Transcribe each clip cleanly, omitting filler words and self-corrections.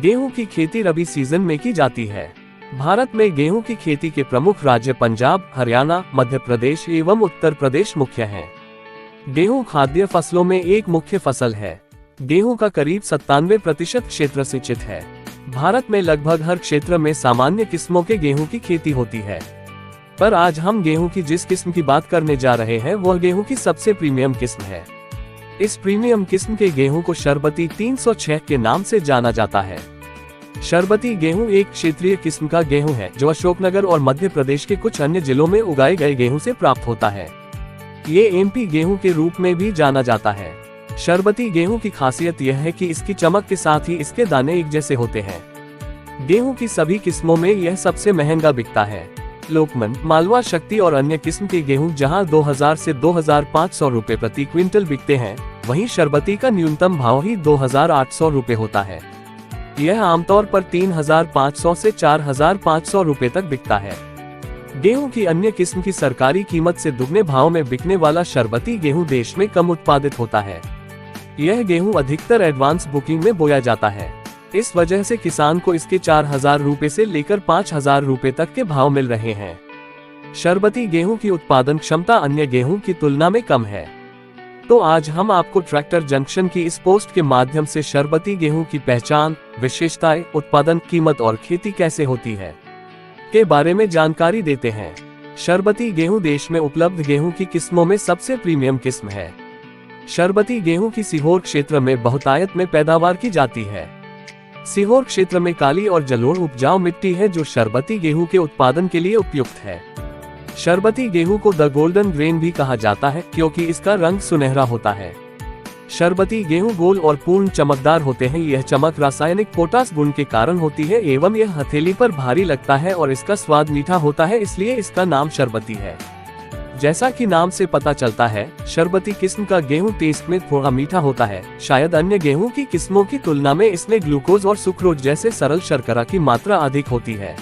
गेहूं की खेती रबी सीजन में की जाती है। भारत में गेहूं की खेती के प्रमुख राज्य पंजाब, हरियाणा, मध्य प्रदेश एवं उत्तर प्रदेश मुख्य हैं। गेहूं खाद्य फसलों में एक मुख्य फसल है। गेहूं का करीब 97% क्षेत्र सिंचित है। भारत में लगभग हर क्षेत्र में सामान्य किस्मों के गेहूं की खेती होती है, पर आज हम गेहूं की जिस किस्म की बात करने जा रहे हैं वह गेहूं की सबसे प्रीमियम किस्म है। इस प्रीमियम किस्म के गेहूं को शरबती 306 के नाम से जाना जाता है। शरबती गेहूं एक क्षेत्रीय किस्म का गेहूं है जो अशोकनगर और मध्य प्रदेश के कुछ अन्य जिलों में उगाए गए गेहूं से प्राप्त होता है। ये एमपी गेहूं के रूप में भी जाना जाता है। शरबती गेहूं की खासियत यह है कि इसकी चमक के साथ ही इसके दाने एक जैसे होते हैं। गेहूं की सभी किस्मों में यह सबसे महंगा बिकता है। लोकमन, मालवा शक्ति और अन्य किस्म के गेहूं जहां 2000 से 2500 रुपए प्रति क्विंटल बिकते हैं, वहीं शरबती का न्यूनतम भाव ही 2800 रुपए होता है। यह आमतौर पर 3500 से 4500 रुपए तक बिकता है। गेहूं की अन्य किस्म की सरकारी कीमत से दुगने भाव में बिकने वाला शरबती गेहूं देश में कम उत्पादित होता है। यह गेहूं अधिकतर एडवांस बुकिंग में बोया जाता है। इस वजह से किसान को इसके 4000 रुपए से लेकर 5000 रुपए तक के भाव मिल रहे हैं। शरबती गेहूं की उत्पादन क्षमता अन्य गेहूं की तुलना में कम है। तो आज हम आपको ट्रैक्टर जंक्शन की इस पोस्ट के माध्यम से शरबती गेहूं की पहचान, विशेषताएं, उत्पादन, कीमत और खेती कैसे होती है के बारे में जानकारी देते हैं। शरबती गेहूं देश में उपलब्ध गेहूं की किस्मों में सबसे प्रीमियम किस्म है। शरबती गेहूं की सीहोर क्षेत्र में बहुतायत में पैदावार की जाती है। सीहोर क्षेत्र में काली और जलोढ़ उपजाऊ मिट्टी है जो शरबती गेहूं के उत्पादन के लिए उपयुक्त है। शरबती गेहूं को द गोल्डन ग्रेन भी कहा जाता है क्योंकि इसका रंग सुनहरा होता है। शरबती गेहूं गोल और पूर्ण चमकदार होते हैं। यह चमक रासायनिक पोटास गुण के कारण होती है एवं यह हथेली पर भारी लगता है और इसका स्वाद मीठा होता है, इसलिए इसका नाम शरबती है। जैसा कि नाम से पता चलता है, शरबती किस्म का गेहूं टेस्ट में थोड़ा मीठा होता है। शायद अन्य गेहूं की किस्मों की तुलना में इसमें ग्लूकोज और सुक्रोज जैसे सरल शर्करा की मात्रा अधिक होती है।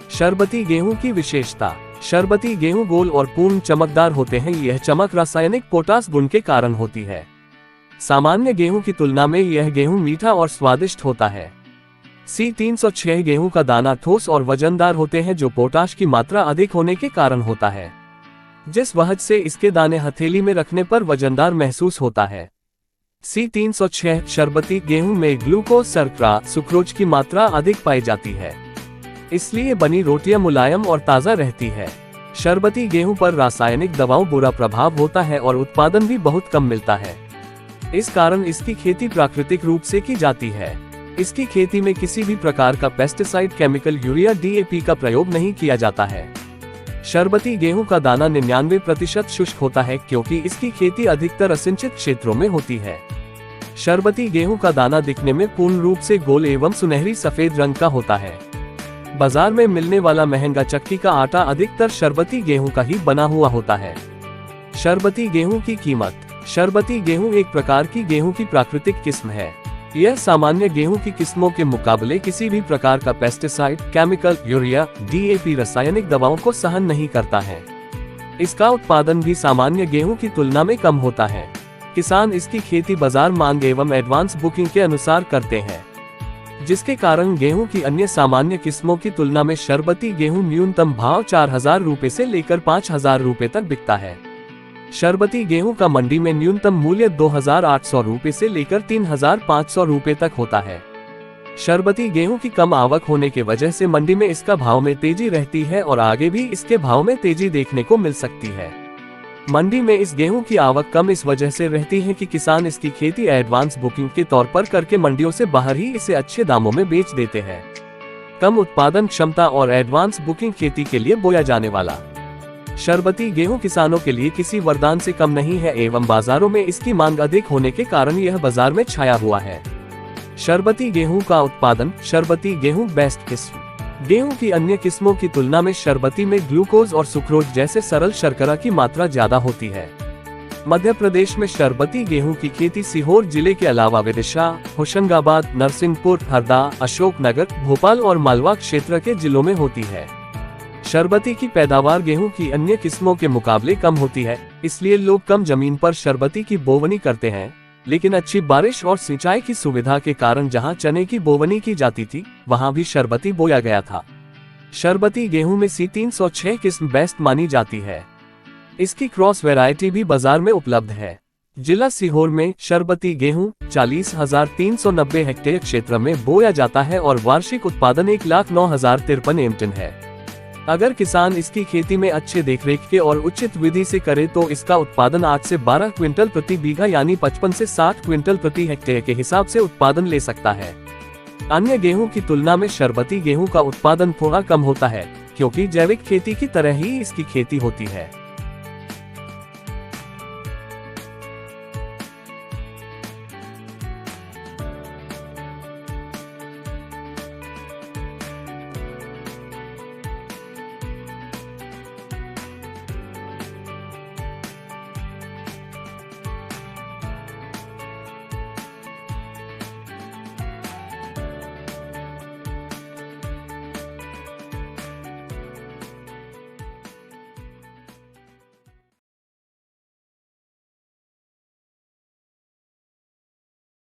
शरबती गेहूं की विशेषता। शरबती गेहूं गोल और पूर्ण चमकदार होते हैं। यह चमक रासायनिक पोटास गुण के कारण होती है। सामान्य गेहूं की तुलना में यह गेहूं मीठा और स्वादिष्ट होता है। C306 गेहूं का दाना ठोस और वजनदार होते हैं जो पोटाश की मात्रा अधिक होने के कारण होता है, जिस वजह से इसके दाने हथेली में रखने पर वजनदार महसूस होता है। C306 शरबती गेहूं में ग्लूकोज, शर्करा, सुक्रोज की मात्रा अधिक पाई जाती है, इसलिए बनी रोटियां मुलायम और ताज़ा रहती है। शरबती गेहूं पर रासायनिक दवाओं बुरा प्रभाव होता है और उत्पादन भी बहुत कम मिलता है। इस कारण इसकी खेती प्राकृतिक रूप से की जाती है। इसकी खेती में किसी भी प्रकार का पेस्टिसाइड, केमिकल, यूरिया, DAP का प्रयोग नहीं किया जाता है। शरबती गेहूं का दाना 99% शुष्क होता है क्योंकि इसकी खेती अधिकतर असिंचित क्षेत्रों में होती है। शरबती गेहूं का दाना दिखने में पूर्ण रूप से गोल एवं सुनहरी सफेद रंग का होता है। बाजार में मिलने वाला महंगा चक्की का आटा अधिकतर शरबती गेहूं का ही बना हुआ होता है। शरबती गेहूं की कीमत। शरबती गेहूं एक प्रकार की गेहूं की प्राकृतिक किस्म है। यह सामान्य गेहूं की किस्मों के मुकाबले किसी भी प्रकार का पेस्टिसाइड, केमिकल, यूरिया, DAP रासायनिक दवाओं को सहन नहीं करता है। इसका उत्पादन भी सामान्य गेहूं की तुलना में कम होता है। किसान इसकी खेती बाजार मांग एवं एडवांस बुकिंग के अनुसार करते हैं, जिसके कारण गेहूं की अन्य सामान्य किस्मों की तुलना में शरबती गेहूं न्यूनतम भाव 4000 रुपए से लेकर 5000 रुपए तक बिकता है। शरबती गेहूं का मंडी में न्यूनतम मूल्य 2800 रुपए से लेकर 3500 रुपए तक होता है। शरबती गेहूं की कम आवक होने के वजह से मंडी में इसका भाव में तेजी रहती है और आगे भी इसके भाव में तेजी देखने को मिल सकती है। मंडी में इस गेहूं की आवक कम इस वजह से रहती है कि किसान इसकी खेती एडवांस बुकिंग के तौर पर करके मंडियों से बाहर ही इसे अच्छे दामों में बेच देते हैं। कम उत्पादन क्षमता और एडवांस बुकिंग खेती के लिए बोया जाने वाला शरबती गेहूं किसानों के लिए किसी वरदान से कम नहीं है एवं बाजारों में इसकी मांग अधिक होने के कारण यह बाजार में छाया हुआ है। शरबती गेहूं का उत्पादन। शरबती गेहूं बेस्ट किस्म। गेहूं की अन्य किस्मों की तुलना में शरबती में ग्लूकोज और सुक्रोज जैसे सरल शर्करा की मात्रा ज्यादा होती है। मध्य प्रदेश में शरबती गेहूं की खेती सीहोर जिले के अलावा विदिशा, होशंगाबाद, नरसिंहपुर, हरदा, अशोकनगर, भोपाल और मालवा क्षेत्र के जिलों में होती है। शरबती की पैदावार गेहूं की अन्य किस्मों के मुकाबले कम होती है, इसलिए लोग कम जमीन पर शरबती की बोवनी करते हैं। लेकिन अच्छी बारिश और सिंचाई की सुविधा के कारण जहां चने की बोवनी की जाती थी, वहां भी शरबती बोया गया था। शरबती गेहूं में C306 किस्म बेस्ट मानी जाती है। इसकी क्रॉस वैरायटी भी बाजार में उपलब्ध है। जिला सीहोर में शरबती गेहूं 40,390 हेक्टेयर क्षेत्र में बोया जाता है और वार्षिक उत्पादन 1,09,053 एमटन है। अगर किसान इसकी खेती में अच्छे देखरेख के और उचित विधि से करे तो इसका उत्पादन 8 से 12 क्विंटल प्रति बीघा यानी 55 से 60 क्विंटल प्रति हेक्टेयर के हिसाब से उत्पादन ले सकता है। अन्य गेहूं की तुलना में शरबती गेहूं का उत्पादन थोड़ा कम होता है, क्योंकि जैविक खेती की तरह ही इसकी खेती होती है।